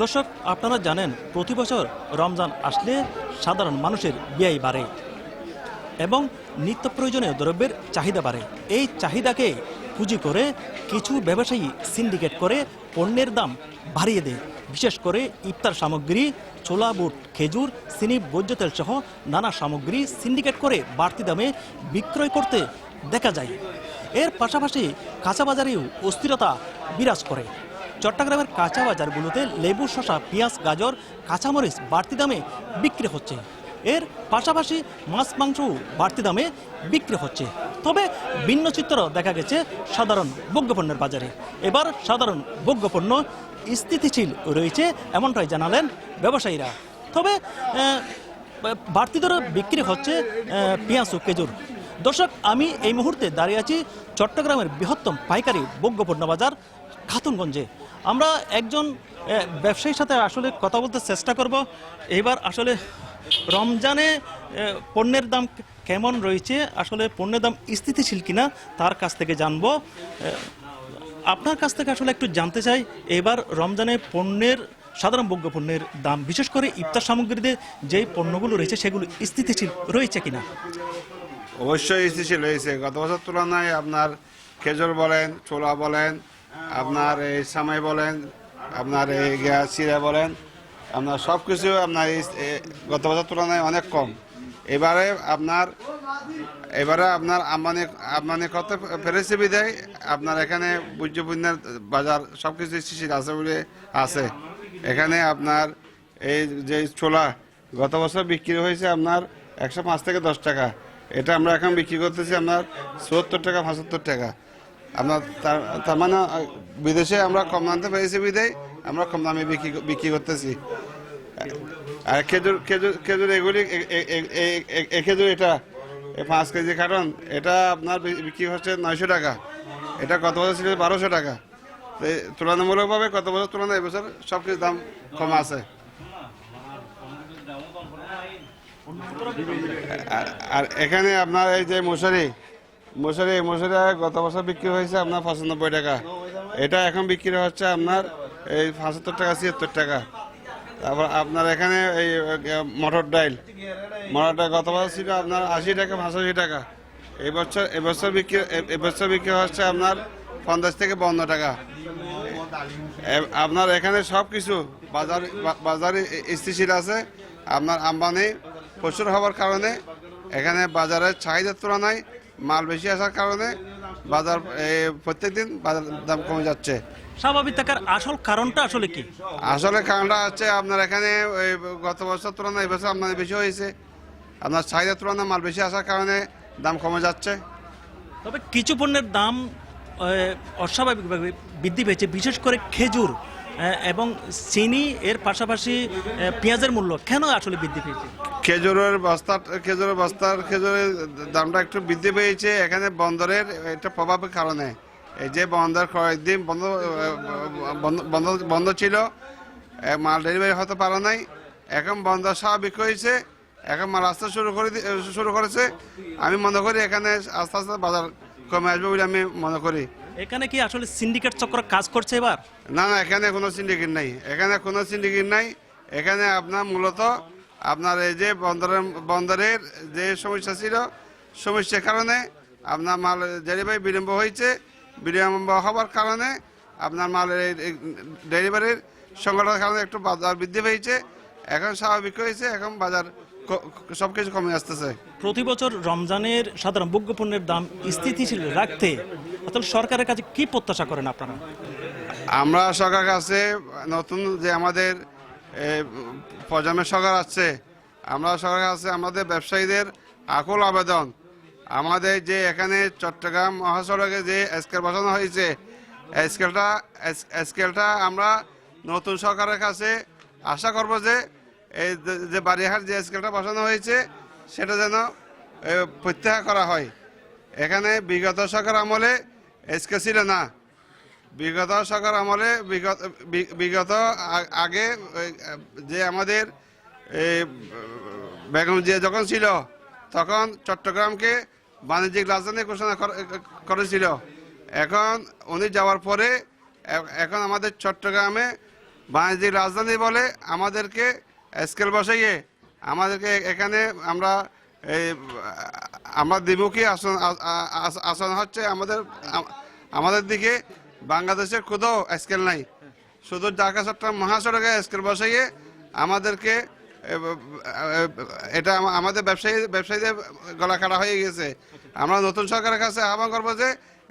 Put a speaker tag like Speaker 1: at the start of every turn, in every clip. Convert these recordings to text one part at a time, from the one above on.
Speaker 1: দর্শক, আপনারা জানেন প্রতি বছর রমজান আসলে সাধারণ মানুষের ব্যয় বাড়ে এবং নিত্য প্রয়োজনীয় দ্রব্যের চাহিদা বাড়ে। এই চাহিদাকে পুঁজি করে কিছু ব্যবসায়ী সিন্ডিকেট করে পণ্যের দাম বাড়িয়ে দেয়। বিশেষ করে ইফতার সামগ্রী, ছোলা, বুট, খেজুর, চিনি, ভোজ্য তেল সহ নানা সামগ্রী সিন্ডিকেট করে বাড়তি দামে বিক্রয় করতে দেখা যায়। এর পাশাপাশি কাঁচা বাজারেও অস্থিরতা বিরাজ করে। চট্টগ্রামের কাঁচা বাজারগুলোতে লেবু, শসা, পেঁয়াজ, গাজর, কাঁচামরিচ বাড়তি দামে বিক্রি হচ্ছে। এর পাশাপাশি মাছ, মাংসও বাড়তি দামে বিক্রি হচ্ছে। তবে ভিন্ন চিত্র দেখা গেছে সাধারণ ভোগ্যপণ্যের বাজারে। এবার সাধারণ ভোগ্যপণ্য স্থিতিশীল রয়েছে এমনটাই জানালেন ব্যবসায়ীরা। তবে বাড়তি দরে বিক্রি হচ্ছে পেঁয়াজ ও খেজুর। দর্শক, আমি এই মুহূর্তে দাঁড়িয়ে আছি চট্টগ্রামের বৃহত্তম পাইকারি ভোগ্যপণ্য বাজার খাতুনগঞ্জে। আমরা একজন ব্যবসায়ীর সাথে আসলে কথা বলতে চেষ্টা করব। এবার আসলে রমজানে পণ্যের দাম কেমন রয়েছে, আসলে পণ্যের দাম স্থিতিশীল কিনা তার কাছ থেকে জানবো। আপনার কাছ থেকে আসলে একটু জানতে চাই, এবার রমজানে পণ্যের, সাধারণ ভোগ্যপণ্যের দাম, বিশেষ করে ইফতার সামগ্রীতে যেই পণ্যগুলো রয়েছে সেগুলো স্থিতিশীল রয়েছে কিনা?
Speaker 2: অবশ্যই স্থিতিশীল রয়েছে। গত বছর তুলনায় আপনার খেজুর বলেন, ছোলা বলেন, আপনার এই সামাই বলেন, আপনার এই চিরা বলেন, আপনার সব কিছু আপনার গত বছর তুলনায় অনেক কম। এবারে আপনার আমদানি করতে পেরেছে বিদায় আপনার এখানে ভোজ্যপণ্যের বাজার সব কিছু স্থিতিশীল আছে বলে আছে। এখানে আপনার এই যে ছোলা গত বছর বিক্রি হয়েছে আপনার 105 থেকে 10 টাকা, এটা আমরা এখন বিক্রি করতেছি আপনার 74 টাকা, 75 টাকা। আপনার তার মানে বিদেশে আমরা কম আনতে পেরেছি বিদায় আমরা কম দামে বিক্রি করতেছি। আর খেজুর এগুলি খেজুর এটা 5 কেজি কার্টন, এটা আপনার বিক্রি হচ্ছে 900 টাকা। এটা গত বছর ছিল 1200 টাকা। তুলনামূলকভাবে গত বছর তুলনায় এবছর সব কিছু দাম কম আছে। আর এখানে আপনার এই যে মশারি গত বছর বিক্রি হয়েছে আপনার 95 টাকা, এটা এখন বিক্রি হচ্ছে আপনার এই 75 টাকা, 76 টাকা। তারপর আপনার এখানে এই মটর ডাল গত বছর ছিল আপনার 80 টাকা, 85 টাকা। এবছর বিক্রি হচ্ছে আপনার 50 থেকে 52 টাকা। আপনার এখানে সব কিছু বাজারে স্থিতিশীল আছে। আপনার আমদানি প্রচুর হওয়ার কারণে এখানে বাজারের চাহিদার তুলনায় মাল বেশি আসার কারণে বাজার প্রত্যেকদিন বাজার দাম কমে যাচ্ছে।
Speaker 1: স্বাভাবিক থাকার আসল কারণটা আসলে কি?
Speaker 2: আসলে কারণটা হচ্ছে আপনার এখানে গত বছর তুলনায় এবছর আমদানি বেশি হয়েছে। আপনার চাহিদার তুলনায় মাল বেশি আসার কারণে দাম কমে যাচ্ছে।
Speaker 1: তবে কিছু পণ্যের দাম অস্বাভাবিকভাবে বৃদ্ধি পেয়েছে, বিশেষ করে খেজুর এবং চিনি, এর পাশাপাশি পেঁয়াজের মূল্য কেন আসলে বৃদ্ধি পেয়েছে?
Speaker 2: খেজুরের দামটা একটু বৃদ্ধি পেয়েছে এখানে বন্দরের একটা প্রভাবের কারণে। এই যে বন্দর কয়েকদিন বন্ধ ছিল, মাল ডেলিভারি হতে পারে নাই। এখন বন্দর স্বাভাবিক হয়েছে, এখন মাল আসতে শুরু করেছে। আমি মনে করি এখানে আস্তে আস্তে বাজার কমে আসবে বলে আমি মনে করি।
Speaker 1: এখানে কি আসলে সিন্ডিকেট চক্র কাজ করছে এবার?
Speaker 2: না, এখানে কোনো সিন্ডিকেট নাই। এখানে আপনার মূলত আপনার এই যে বন্দরের যে সমস্যা ছিল, সমস্যার কারণে আপনার মাল ডেলিভারি বিলম্ব হয়েছে। বিলম্ব হওয়ার কারণে আপনার মালের ডেলিভারির সংকটের কারণে একটু বাজার বৃদ্ধি পেয়েছে। এখন স্বাভাবিক হয়েছে, এখন বাজার সবকিছু কমে আসতেছে।
Speaker 1: প্রতি বছর রমজানের সাধারণ ভোগ্যপণ্যের দাম স্থিতিশীল রাখতে আসলে সরকারের কাছে কি প্রত্যাশা করেন আপনারা?
Speaker 2: আমরা সরকারের কাছে, নতুন যে আমাদের প্রজন্মের সরকার আছে, আমরা সরকারের কাছে আমাদের ব্যবসায়ীদের আকুল আবেদন, আমাদের যে এখানে চট্টগ্রাম মহাসড়কে যে স্কেল বসানো হয়েছে, স্কেলটা আমরা নতুন সরকারের কাছে আশা করব যে এই যে বাড়িহাট যে স্কেলটা বসানো হয়েছে সেটা যেন প্রত্যাহার করা হয়। এখানে বিগত সরকার আমলে স্কেল ছিল না। বিগত সরকার আমলে বিগত আগে যে আমাদের বেগম জিয়া যখন ছিল তখন চট্টগ্রামকে বাণিজ্যিক রাজধানী ঘোষণা করেছিল। এখন উনি যাওয়ার পরে এখন আমাদের চট্টগ্রামে বাণিজ্যিক রাজধানী বলে আমাদেরকে স্কেল বসাইয়ে আমাদেরকে এখানে আমরা এই আমরা দ্বিমুখী আসন হচ্ছে আমাদের দিকে। বাংলাদেশের কোথাও স্কেল নাই, শুধু ঢাকা চট্টগ্রাম মহাসড়কে স্কেল বসাইয়ে আমাদেরকে এটা আমাদের ব্যবসায়ীদের গলা কাটা হয়ে গেছে। আমরা নতুন সরকারের কাছে আহ্বান করবো যে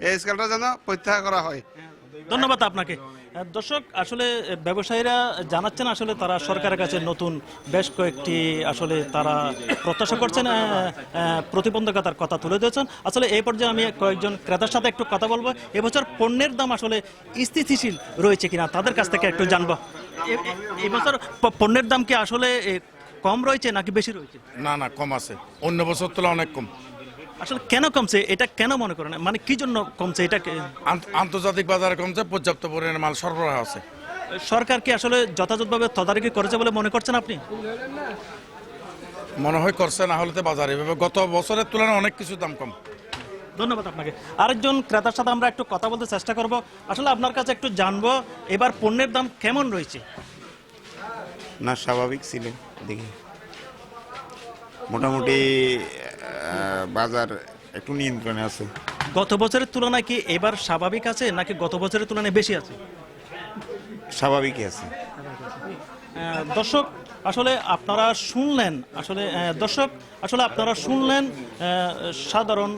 Speaker 2: এই স্কেলটা যেন প্রত্যাহার করা হয়।
Speaker 1: ধন্যবাদ আপনাকে। দর্শক, আসলে ব্যবসায়ীরা জানাচ্ছেন আসলে তারা সরকারের কাছে নতুন বেশ কয়েকটি আসলে তারা প্রত্যাশা করছেন, প্রতিবন্ধকতার কথা তুলে ধরেছেন। আসলে এই পর্যায়ে আমি কয়েকজন ক্রেতার সাথে একটু কথা বলবো। এবছর পণ্যের দাম আসলে স্থিতিশীল রয়েছে কিনা তাদের কাছ থেকে একটু জানবো। এবছর পণ্যের দাম কি আসলে কম রয়েছে নাকি বেশি রয়েছে?
Speaker 3: না না, কম আছে, অন্য বছর তুলা অনেক কম।
Speaker 1: আসলে কেন কমছে এটা কেন মনে করেন, মানে কি জন্য কমছে এটা?
Speaker 3: আন্তর্জাতিক বাজারে কমছে, পর্যাপ্ত পরিমাণে মাল সরবরাহ আছে।
Speaker 1: সরকার কি আসলে যথাযথভাবে তদারকি করেছে বলে মনে করছেন আপনি?
Speaker 3: মনে হয় করছে, না হলে তো বাজারে এভাবে গত বছরের তুলনায় অনেক কিছু দাম কম।
Speaker 1: ধন্যবাদ আপনাকে। আরেকজন ক্রেতার সাথে আমরা একটু কথা বলতে চেষ্টা করব। আসলে আপনার কাছে একটু জানবো এবার পণ্যের দাম কেমন রয়েছে?
Speaker 4: না, স্বাভাবিক ছিল, দেখি মোটামুটি বাজার একটু নিয়ন্ত্রণে আছে।
Speaker 1: গত বছরের তুলনায় কি এবার স্বাভাবিক আছে নাকি গত বছরের তুলনায় বেশি আছে?
Speaker 4: স্বাভাবিকই আছে।
Speaker 1: দর্শক, আসলে আপনারা শুনলেন, আপনারা শুনলেন সাধারণ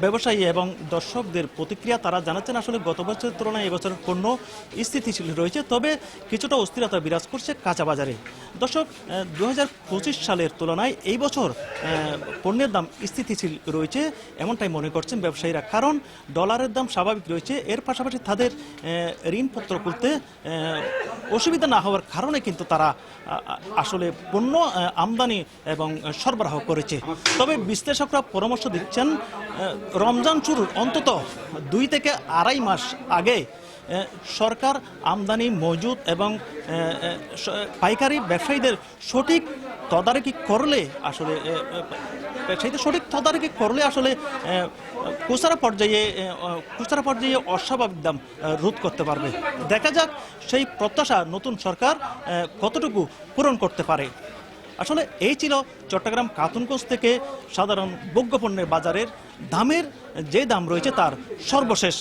Speaker 1: ব্যবসায়ী এবং দর্শকদের প্রতিক্রিয়া। তারা জানাচ্ছেন আসলে গত বছরের তুলনায় এবছরের পণ্য স্থিতিশীল রয়েছে, তবে কিছুটা অস্থিরতা বিরাজ করছে কাঁচা বাজারে। দর্শক, 2025 সালের তুলনায় এই বছর পণ্যের দাম স্থিতিশীল রয়েছে এমনটাই মনে করছেন ব্যবসায়ীরা, কারণ ডলারের দাম স্বাভাবিক রয়েছে। এর পাশাপাশি তাদের ঋণপত্র খুলতে অসুবিধা না হওয়ার কারণে কিন্তু তারা আসলে পণ্য আমদানি এবং সরবরাহ করেছে। তবে বিশ্লেষকরা পরামর্শ দিচ্ছেন রমজান শুরুর অন্তত 2 থেকে আড়াই মাস আগে সরকার আমদানি মজুদ এবং পাইকারি ব্যবসায়ীদের সঠিক তদারকি করলে আসলে খুচরা পর্যায়ে অস্বাভাবিক দাম রোধ করতে পারবে। দেখা যাক সেই প্রত্যাশা নতুন সরকার কতটুকু পূরণ করতে পারে। আসলে এই ছিল চট্টগ্রাম কাতুনগঞ্জ থেকে সাধারণ ভোগ্যপণ্যের বাজারের দামের যে দাম রয়েছে তার সর্বশেষ।